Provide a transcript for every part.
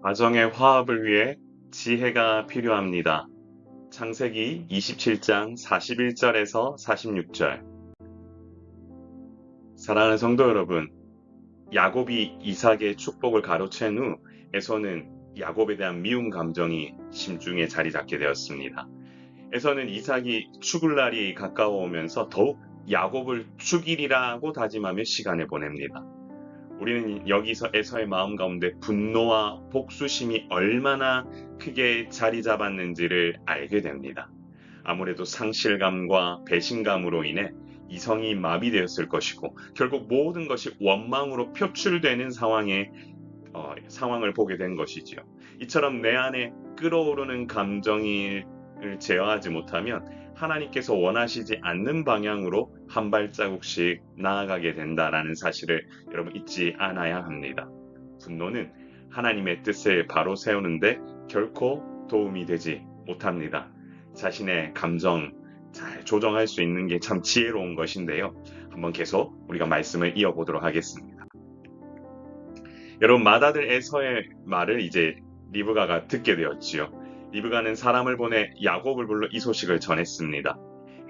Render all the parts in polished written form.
가정의 화합을 위해 지혜가 필요합니다. 창세기 27장 41절에서 46절. 사랑하는 성도 여러분, 야곱이 이삭의 축복을 가로챈 후 에서는 야곱에 대한 미운 감정이 심중에 자리 잡게 되었습니다. 에서는 이삭이 죽을 날이 가까워오면서 더욱 야곱을 죽이리라고 다짐하며 시간을 보냅니다. 우리는 여기서 에서의 마음 가운데 분노와 복수심이 얼마나 크게 자리 잡았는지를 알게 됩니다. 아무래도 상실감과 배신감으로 인해 이성이 마비되었을 것이고 결국 모든 것이 원망으로 표출되는 상황을 보게 된 것이지요. 이처럼 내 안에 끓어오르는 감정을 제어하지 못하면 하나님께서 원하시지 않는 방향으로 한 발자국씩 나아가게 된다라는 사실을 여러분 잊지 않아야 합니다. 분노는 하나님의 뜻을 바로 세우는데 결코 도움이 되지 못합니다. 자신의 감정 잘 조정할 수 있는 게 참 지혜로운 것인데요. 한번 계속 우리가 말씀을 이어보도록 하겠습니다. 여러분, 맏아들 에서의 말을 이제 리브가가 듣게 되었지요. 리브가는 사람을 보내 야곱을 불러 이 소식을 전했습니다.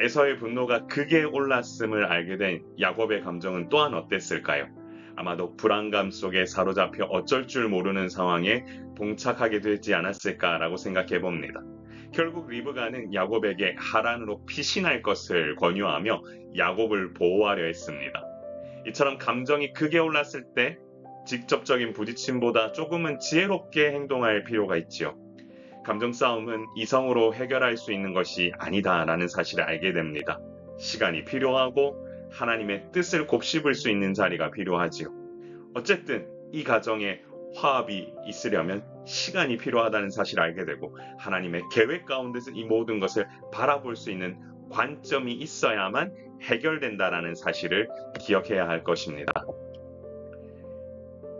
에서의 분노가 극에 올랐음을 알게 된 야곱의 감정은 또한 어땠을까요? 아마도 불안감 속에 사로잡혀 어쩔 줄 모르는 상황에 봉착하게 되지 않았을까라고 생각해 봅니다. 결국 리브가는 야곱에게 하란으로 피신할 것을 권유하며 야곱을 보호하려 했습니다. 이처럼 감정이 극에 올랐을 때 직접적인 부딪힘보다 조금은 지혜롭게 행동할 필요가 있지요. 감정 싸움은 이성으로 해결할 수 있는 것이 아니다라는 사실을 알게 됩니다. 시간이 필요하고 하나님의 뜻을 곱씹을 수 있는 자리가 필요하지요. 어쨌든 이 가정에 화합이 있으려면 시간이 필요하다는 사실을 알게 되고 하나님의 계획 가운데서 이 모든 것을 바라볼 수 있는 관점이 있어야만 해결된다라는 사실을 기억해야 할 것입니다.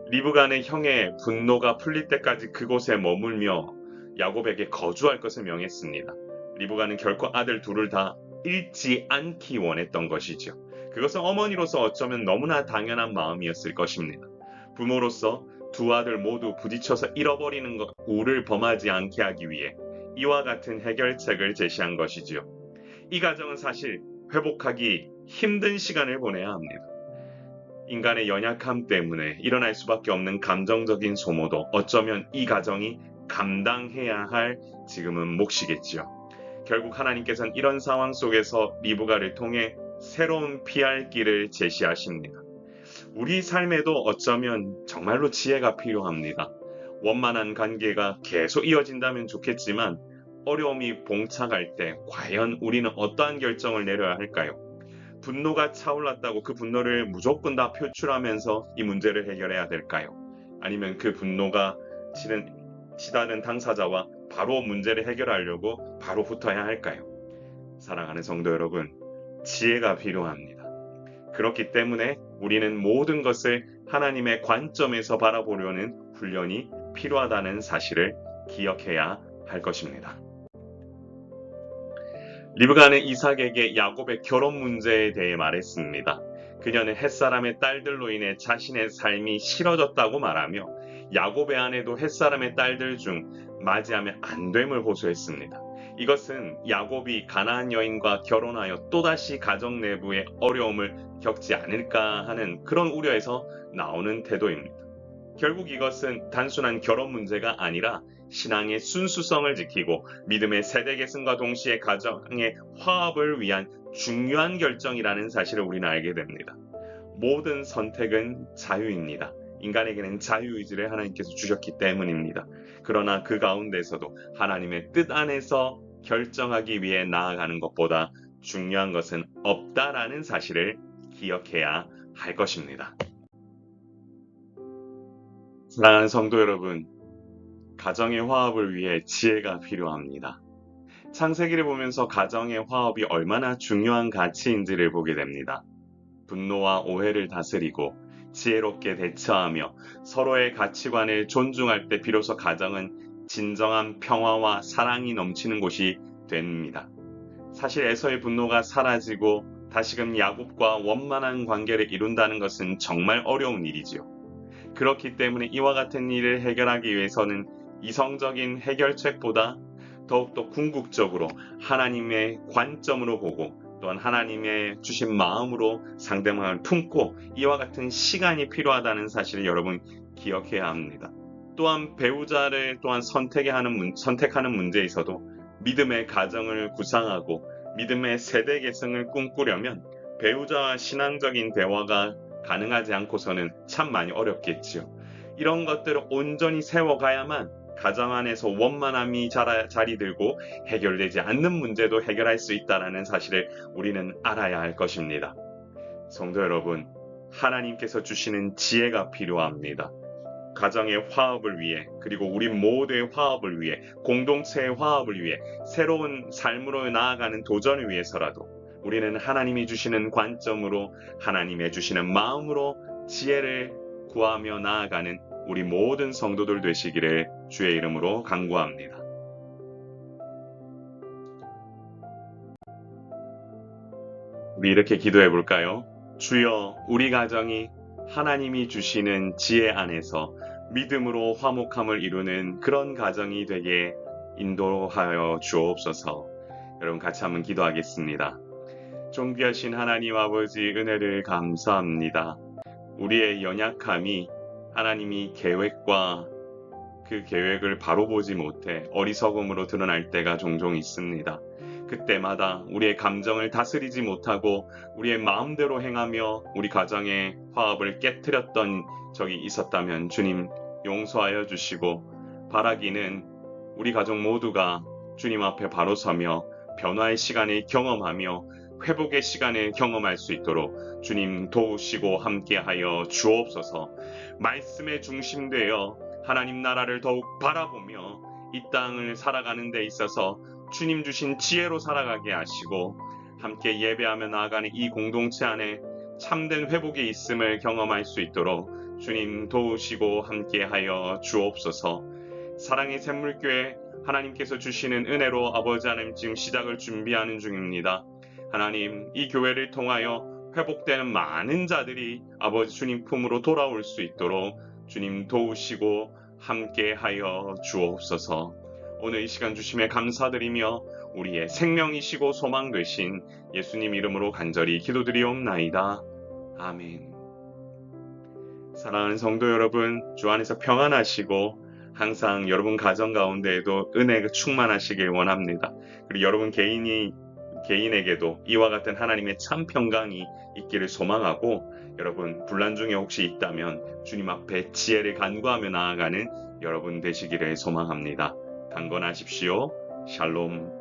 리브가는 형의 분노가 풀릴 때까지 그곳에 머물며 야곱에게 거주할 것을 명했습니다. 리브가는 결코 아들 둘을 다 잃지 않기 원했던 것이죠. 그것은 어머니로서 어쩌면 너무나 당연한 마음이었을 것입니다. 부모로서 두 아들 모두 부딪혀서 잃어버리는 우를 범하지 않게 하기 위해 이와 같은 해결책을 제시한 것이지요. 이 가정은 사실 회복하기 힘든 시간을 보내야 합니다. 인간의 연약함 때문에 일어날 수밖에 없는 감정적인 소모도 어쩌면 이 가정이 감당해야 할 지금은 몫이겠지요. 결국 하나님께서는 이런 상황 속에서 리브가를 통해 새로운 피할 길을 제시하십니다. 우리 삶에도 어쩌면 정말로 지혜가 필요합니다. 원만한 관계가 계속 이어진다면 좋겠지만 어려움이 봉착할 때 과연 우리는 어떠한 결정을 내려야 할까요? 분노가 차올랐다고 그 분노를 무조건 다 표출하면서 이 문제를 해결해야 될까요? 아니면 그 분노가 치닫는 당사자와 바로 문제를 해결하려고 바로 붙어야 할까요? 사랑하는 성도 여러분, 지혜가 필요합니다. 그렇기 때문에 우리는 모든 것을 하나님의 관점에서 바라보려는 훈련이 필요하다는 사실을 기억해야 할 것입니다. 리브가는 이삭에게 야곱의 결혼 문제에 대해 말했습니다. 그녀는 햇사람의 딸들로 인해 자신의 삶이 싫어졌다고 말하며 야곱의 아내도 햇사람의 딸들 중 맞이하면 안 됨을 호소했습니다. 이것은 야곱이 가나안 여인과 결혼하여 또다시 가정 내부의 어려움을 겪지 않을까 하는 그런 우려에서 나오는 태도입니다. 결국 이것은 단순한 결혼 문제가 아니라 신앙의 순수성을 지키고 믿음의 세대 계승과 동시에 가정의 화합을 위한 중요한 결정이라는 사실을 우리는 알게 됩니다. 모든 선택은 자유입니다. 인간에게는 자유의지를 하나님께서 주셨기 때문입니다. 그러나 그 가운데서도 하나님의 뜻 안에서 결정하기 위해 나아가는 것보다 중요한 것은 없다라는 사실을 기억해야 할 것입니다. 사랑하는 성도 여러분, 가정의 화합을 위해 지혜가 필요합니다. 창세기를 보면서 가정의 화합이 얼마나 중요한 가치인지를 보게 됩니다. 분노와 오해를 다스리고 지혜롭게 대처하며 서로의 가치관을 존중할 때 비로소 가정은 진정한 평화와 사랑이 넘치는 곳이 됩니다. 사실 에서의 분노가 사라지고 다시금 야곱과 원만한 관계를 이룬다는 것은 정말 어려운 일이지요. 그렇기 때문에 이와 같은 일을 해결하기 위해서는 이성적인 해결책보다 더욱더 궁극적으로 하나님의 관점으로 보고 또한 하나님의 주신 마음으로 상대방을 품고 이와 같은 시간이 필요하다는 사실을 여러분 기억해야 합니다. 또한 배우자를 또한 선택하는 문제에 있어도 믿음의 가정을 구상하고 믿음의 세대 계승을 꿈꾸려면 배우자와 신앙적인 대화가 가능하지 않고서는 참 많이 어렵겠지요. 이런 것들을 온전히 세워가야만 가정 안에서 원만함이 자리 들고 해결되지 않는 문제도 해결할 수 있다는 사실을 우리는 알아야 할 것입니다. 성도 여러분, 하나님께서 주시는 지혜가 필요합니다. 가정의 화합을 위해, 그리고 우리 모두의 화합을 위해, 공동체의 화합을 위해, 새로운 삶으로 나아가는 도전을 위해서라도 우리는 하나님이 주시는 관점으로, 하나님의 주시는 마음으로 지혜를 구하며 나아가는 우리 모든 성도들 되시기를 주의 이름으로 간구합니다. 우리 이렇게 기도해 볼까요? 주여, 우리 가정이 하나님이 주시는 지혜 안에서 믿음으로 화목함을 이루는 그런 가정이 되게 인도하여 주옵소서. 여러분 같이 한번 기도하겠습니다. 존귀하신 하나님 아버지, 은혜를 감사합니다. 우리의 연약함이 하나님이 계획과 그 계획을 바로 보지 못해 어리석음으로 드러날 때가 종종 있습니다. 그때마다 우리의 감정을 다스리지 못하고 우리의 마음대로 행하며 우리 가정의 화합을 깨트렸던 적이 있었다면 주님 용서하여 주시고, 바라기는 우리 가족 모두가 주님 앞에 바로 서며 변화의 시간을 경험하며 회복의 시간을 경험할 수 있도록 주님 도우시고 함께하여 주옵소서. 말씀에 중심되어 하나님 나라를 더욱 바라보며 이 땅을 살아가는 데 있어서 주님 주신 지혜로 살아가게 하시고, 함께 예배하며 나아가는 이 공동체 안에 참된 회복이 있음을 경험할 수 있도록 주님 도우시고 함께하여 주옵소서. 사랑의 샘물교회, 하나님께서 주시는 은혜로 아버지 하나님 지금 시작을 준비하는 중입니다. 하나님, 이 교회를 통하여 회복되는 많은 자들이 아버지 주님 품으로 돌아올 수 있도록 주님 도우시고 함께하여 주옵소서. 오늘 이 시간 주심에 감사드리며 우리의 생명이시고 소망 되신 예수님 이름으로 간절히 기도드리옵나이다. 아멘. 사랑하는 성도 여러분, 주 안에서 평안하시고 항상 여러분 가정 가운데에도 은혜가 충만하시길 원합니다. 그리고 여러분 개인에게도 이와 같은 하나님의 참 평강이 있기를 소망하고, 여러분 분란 중에 혹시 있다면 주님 앞에 지혜를 간구하며 나아가는 여러분 되시기를 소망합니다. 강건하십시오. 샬롬.